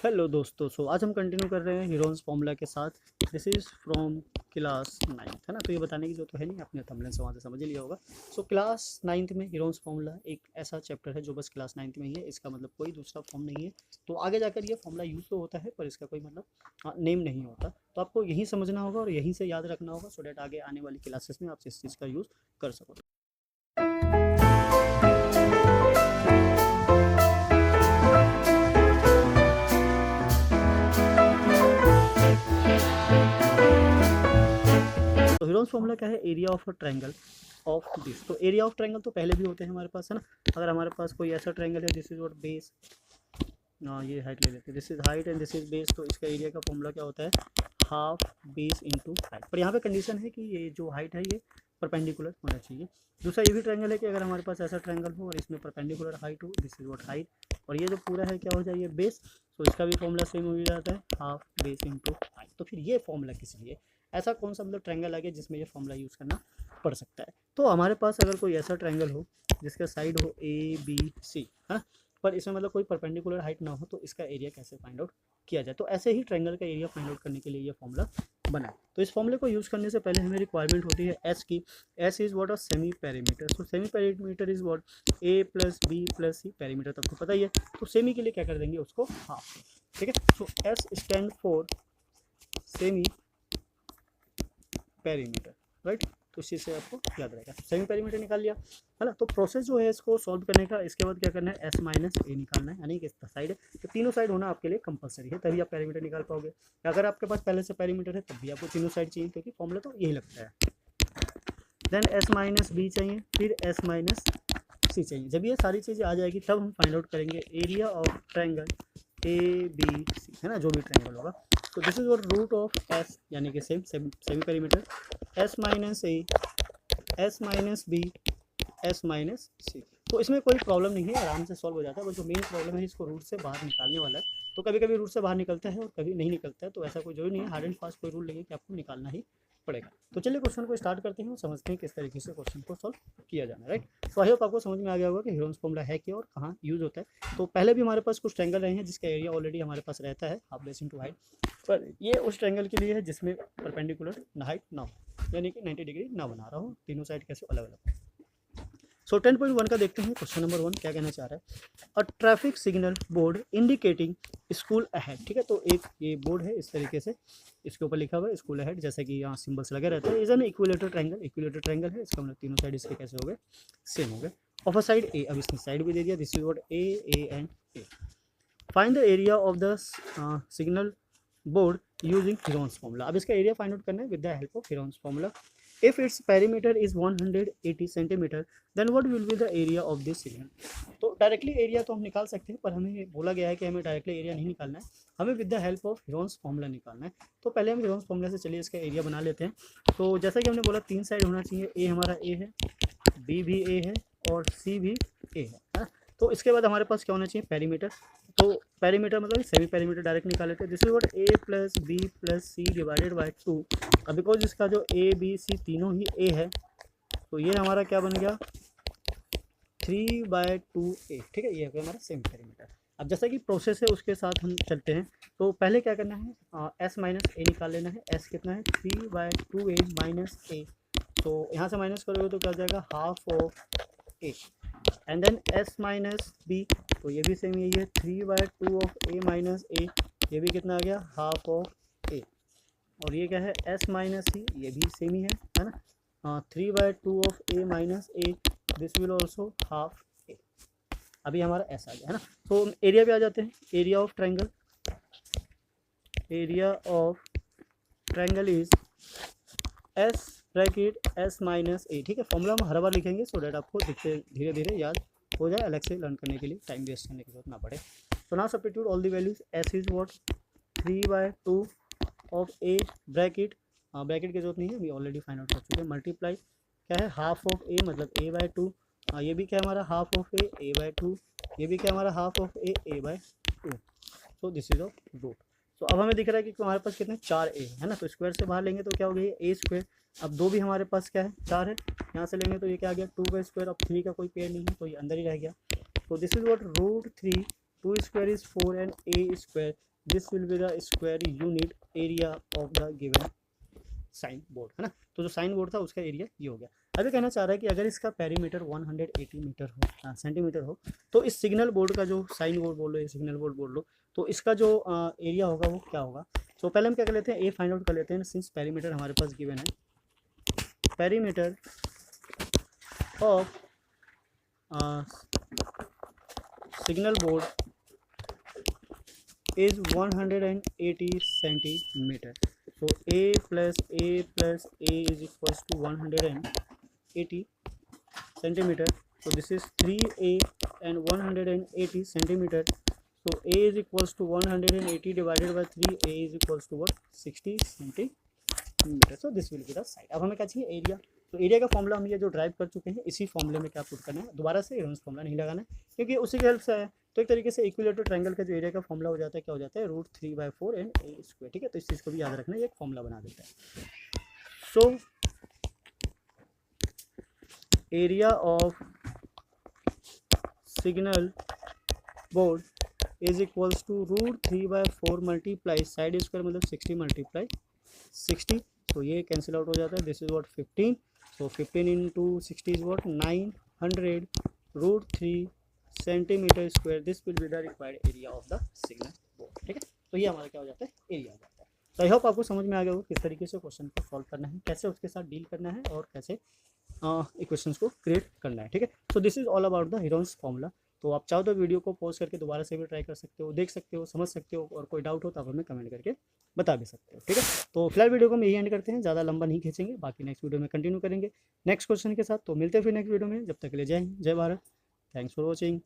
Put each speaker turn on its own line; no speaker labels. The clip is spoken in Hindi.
हेलो दोस्तों, आज हम कंटिन्यू कर रहे हैं हीरोन्स फॉर्मूला के साथ। This is from class 9th, है ना। तो ये बताने की जो तो है नहीं, आपने थंबनेल से वहाँ से समझ ही लिया होगा। क्लास 9th में हीरोन्स फॉर्मूला एक ऐसा चैप्टर है जो बस क्लास 9th में ही है। इसका मतलब कोई दूसरा फॉर्म नहीं है। तो आगे जाकर ये फॉर्मूला यूज़ तो होता है, पर इसका कोई मतलब नेम नहीं होता। तो आपको यहीं समझना होगा और यहीं से याद रखना होगा, सो डैट आगे आने वाली क्लासेस में आप इस चीज़ का यूज़ कर सको। तो हीरोन्स फॉर्मूला क्या है? Area of a triangle of this. तो एरिया ऑफ ट्रायंगल तो पहले भी होते हैं हमारे पास, है ना। अगर हमारे पास कोई ऐसा ट्रायंगल है, दिस इज व्हाट बेस, ये हाइट ले लेते हैं, this is height and this is base. तो इसका एरिया का फॉर्मूला क्या होता है? Half base into height. पर यहाँ पे कंडीशन है कि ये जो हाइट है ये परपेंडिकुलर होना चाहिए। दूसरा ये भी ट्रायंगल है कि अगर हमारे पास ऐसा ट्रायंगल हो और इसमें परपेंडिकुलर हाइट हो, दिस इज व्हाट हाइट, और ये जो पूरा है क्या हो जाए, ये बेस। तो इसका भी फॉर्मूला सेम हो जाता है, हाफ बेस इंटू हाइट। तो फिर ये फॉर्मूला किस लिए? ऐसा कौन सा मतलब ट्रायंगल आ गया जिसमें ये फॉर्मूला यूज़ करना पड़ सकता है? तो हमारे पास अगर कोई ऐसा ट्रायंगल हो जिसका साइड हो ए बी सी, है, पर इसमें मतलब कोई परपेंडिकुलर हाइट ना हो, तो इसका एरिया कैसे फाइंड आउट किया जाए? तो ऐसे ही ट्रायंगल का एरिया फाइंड आउट करने के लिए ये फॉर्मूला बना। तो इस फॉर्मूले को यूज़ करने से पहले हमें रिक्वायरमेंट होती है एस की। S is what a semi perimeter. So semi perimeter is what A plus B plus C. Perimeter तो आपको पता ही है। तो सेमी के लिए क्या कर देंगे, उसको हाफ। ठीक है। So S stand for semi perimeter, right. तो इस चीज़ से आपको याद रहेगा। सेमी पेरीमीटर निकाल लिया, है ना। तो प्रोसेस जो है इसको सॉल्व करने का, इसके बाद क्या करना है, एस माइनस ए निकालना है, यानी कि साइड है तो तीनों साइड होना आपके लिए कंपलसरी है, तभी आप पेरीमीटर निकाल पाओगे। अगर आपके पास पहले से पेरीमीटर है तब भी आपको तीनों साइड चाहिए, क्योंकि फॉर्मूला तो यही लगता है। देन एस माइनस बी चाहिए, फिर एस माइनस सी चाहिए। जब ये सारी चीज़ें आ जाएगी तब हम फाइंड आउट करेंगे area of triangle A B C, है ना, जो भी ट्रायंगल होगा। तो this is what root of S, यानी कि semi perimeter, S minus A, S minus B, S minus C. तो इसमें कोई प्रॉब्लम नहीं है, आराम से सॉल्व हो जाता है। बस जो मेन प्रॉब्लम है, इसको रूट से बाहर निकालने वाला है। तो कभी कभी रूट से बाहर निकलता है और कभी नहीं निकलता है, तो ऐसा कोई जरूरी नहीं है, हार्ड एंड फास्ट कोई रूल नहीं है कि आपको निकालना ही पड़ेगा। तो चलिए क्वेश्चन को स्टार्ट करते हैं और समझते हैं किस तरीके से क्वेश्चन को सॉल्व किया जाना है, राइट। सो आई होप आपको समझ में आ गया होगा कि हीरोन्स फॉर्मूला है क्या और कहाँ यूज होता है। तो पहले भी हमारे पास कुछ ट्रायंगल रहे हैं जिसका एरिया ऑलरेडी हमारे पास रहता है, हाफ बेस इंटू हाइट। पर ये उस ट्रायंगल के लिए है जिसमें परपेंडिकुलर हाइट ना हो, यानी कि 90 डिग्री ना बना रहा हो, तीनों साइड कैसे अलग अलग। सो 10.1 का देखते हैं। क्वेश्चन नंबर 1 क्या कहना चाह रहा है? A traffic signal board indicating school ahead. ठीक है, तो एक ये बोर्ड है इस तरीके से, इसके ऊपर लिखा हुआ है स्कूल अहेड, जैसा कि यहाँ सिंबल्स लगे रहते हैं। Is an equilateral triangle, equilateral triangle है, इसका मतलब तीनों साइड इसके कैसे हो गए, सेम हो गए। ऑफ अ साइड ए, अब इसने साइड भी दे दिया, this is what A and A. Find the area of the signal board using Heron's formula. अब इसका एरिया फाइंड आउट करना है with the help of Heron's formula. If its perimeter is 180 cm, then what will be the area of this signal? तो डायरेक्टली एरिया तो हम निकाल सकते हैं, पर हमें बोला गया है कि हमें डायरेक्टली एरिया नहीं निकालना है, हमें with the help of Heron's formula निकालना है। तो पहले हम हीरोन्स फॉर्मूला से चलिए इसका एरिया बना लेते हैं। तो जैसा कि हमने बोला, तीन साइड होना चाहिए, ए हमारा ए है, बी भी ए है और सी भी ए है। तो इसके बाद हमारे पास क्या होना चाहिए, पेरीमीटर। तो पेरीमीटर मतलब सेमी पेरीमीटर डायरेक्ट निकाल लेते हैं। This is what A plus B plus C divided by 2। अब बिकॉज इसका जो ए बी सी तीनों ही ए है, तो ये हमारा क्या बन गया, 3/2a। ठीक है, ये है हमारा सेमी पेरीमीटर। अब जैसा कि प्रोसेस है उसके साथ हम चलते हैं। तो पहले क्या करना है, एस माइनस ए निकाल लेना है। एस कितना है, 3/2a माइनस ए। तो यहाँ से माइनस करोगे तो क्या हो जाएगा, half of A. And then S minus B, तो ये भी सेम यही है, 3/2 ऑफ ए माइनस ए। ये भी कितना आ गया, हाफ ऑफ ए। और ये क्या है, एस माइनस सी, ये भी सेम ही है ना। 3/2 of A minus A, this will also half A. अभी हमारा एस आ गया, है ना। तो एरिया पे आ जाते हैं। Area of triangle, area of triangle is S bracket S minus A. ठीक है, फॉर्मूला हम हर बार लिखेंगे सो डैट आपको दिखते धीरे धीरे याद हो जाए, अलग से लर्न करने के लिए टाइम वेस्ट करने की जरूरत ना पड़े। So now substitute all the values. S is what 3/2 of A bracket, bracket की जरूरत नहीं है, अभी ऑलरेडी फाइंड आउट कर चुके हैं। मल्टीप्लाई क्या है, हाफ ऑफ ए मतलब a/2। ये भी क्या हमारा, हाफ ऑफ a/2। ये भी क्या हमारा, half of a/2। So this is of root. So अब हमें दिख रहा है कि हमारे पास कितने, 4a है ना। तो स्क्वायर से बाहर लेंगे तो क्या हो गया, ए स्क्वायर। अब 2 भी हमारे पास क्या है, 4 है, यहाँ से लेंगे तो ये क्या आ गया, 2 का स्क्वायर। अब 3 का कोई पेयर नहीं है तो ये अंदर ही रह गया। तो this is what root 3, 2 square is 4 and a square this will be the square unit area of the given sign board, है ना। तो जो साइन बोर्ड था उसका एरिया ये हो गया। अभी कहना चाह रहा है कि अगर इसका पेरीमीटर 180 मीटर हो, सेंटीमीटर हो, तो इस सिग्नल बोर्ड का जो साइन बोर्ड बोल लो या सिग्नल बोर्ड बोल लो, तो इसका जो एरिया होगा वो क्या होगा। तो पहले हम क्या कर लेते हैं, ए फाइंड आउट कर लेते हैं। सिंस पेरीमीटर हमारे पास गिवन है, perimeter of signal board is 180 centimeter. So a plus a is equals to 180 centimeter. So this is 3a and 180 centimeter. So a is equals to 180 divided by 3, a is equals to what, 60 centimeter. So this will be the side. अब हमें क्या चाहिए, एरिया। तो एरिया का फॉर्मूला हम ये जो ड्राइव कर चुके हैं, इसी फॉर्मूले में क्या पुट करना है, दोबारा से इरेंस फॉर्मूला नहीं लगाना है क्योंकि उसी की हेल्प से है। तो एक तरीके से इक्विलेटरल ट्रायंगल का जो एरिया का फॉर्मूला हो जाता है, क्या हो जाता है, √3/4 एंड a स्क्वायर। ठीक है, तो इस चीज़ को भी याद रखना है, एक फॉर्मूला बना देता है। So area of signal board is equals to √3/4 multiply side square मतलब 60 मल्टीप्लाई 60। तो ये कैंसिल आउट हो जाता है, this is what 15। So 15 into 60 is what 900 √3 centimetre square. This will be the required area of the signal board. ठीक है, तो ये हमारा क्या हो जाता है, एरिया हो जाता है। तो आई होप आपको समझ में आ गया होगा किस तरीके से क्वेश्चन को सॉल्व करना है, कैसे उसके साथ डील करना है और कैसे इक्वेशंस को क्रिएट करना है। ठीक है, सो this is all about the Heron's formula. तो आप चाहो तो वीडियो को पॉज करके दोबारा से भी ट्राई कर सकते हो, देख सकते हो, समझ सकते हो, और कोई डाउट हो तो आप हमें कमेंट करके बता भी सकते हो। ठीक है, तो फिलहाल वीडियो को हम यही एंड करते हैं, ज़्यादा लंबा नहीं खींचेंगे, बाकी नेक्स्ट वीडियो में कंटिन्यू करेंगे नेक्स्ट क्वेश्चन के साथ। तो मिलते हैं फिर नेक्स्ट वीडियो में, जब तक के लिए जय हिंद, जय भारत, थैंक्स फॉर वॉचिंग।